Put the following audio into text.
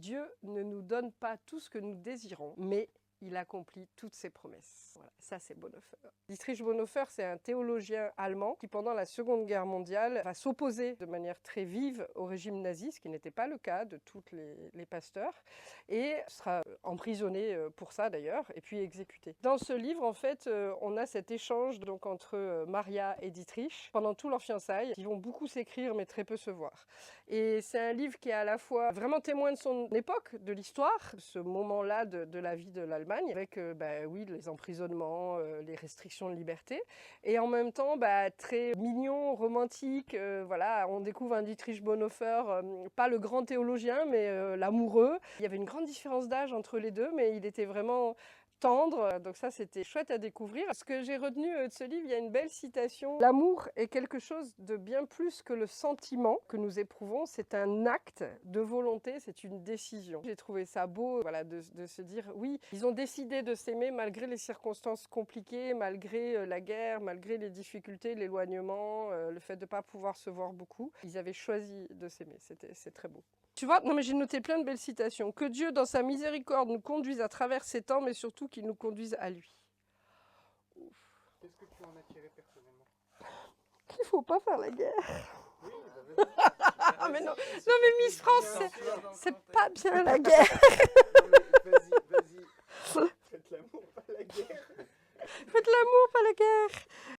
Dieu ne nous donne pas tout ce que nous désirons, mais il accomplit toutes ses promesses. Voilà, ça c'est Bonhoeffer. Dietrich Bonhoeffer, c'est un théologien allemand qui, pendant la Seconde Guerre mondiale, va s'opposer de manière très vive au régime nazi, ce qui n'était pas le cas de tous les pasteurs, et sera emprisonné pour ça d'ailleurs, et puis exécuté. Dans ce livre, en fait, on a cet échange donc, entre Maria et Dietrich pendant tout leur fiançailles, qui vont beaucoup s'écrire mais très peu se voir. Et c'est un livre qui est à la fois vraiment témoin de son époque, de l'histoire, ce moment-là de la vie de l'Allemagne, avec oui, les emprisonnements, les restrictions de liberté, et en même temps très mignon, romantique. Voilà, on découvre un Dietrich Bonhoeffer, pas le grand théologien, mais l'amoureux. Il y avait une grande différence d'âge entre les deux, mais il était vraiment tendre, donc ça c'était chouette à découvrir. Ce que j'ai retenu de ce livre, il y a une belle citation. L'amour est quelque chose de bien plus que le sentiment que nous éprouvons, c'est un acte de volonté, c'est une décision. J'ai trouvé ça beau voilà, de se dire oui, ils ont décidé de s'aimer malgré les circonstances compliquées, malgré la guerre, malgré les difficultés, l'éloignement, le fait de ne pas pouvoir se voir beaucoup. Ils avaient choisi de s'aimer, c'est très beau. Tu vois, non mais j'ai noté plein de belles citations. Que Dieu, dans sa miséricorde, nous conduise à travers ces temps, mais surtout qu'il nous conduise à lui. Qu'est-ce que tu en as tiré personnellement? Qu'il ne faut pas faire la guerre. Oui, Ah mais non, mais Miss France, c'est pas bien la guerre.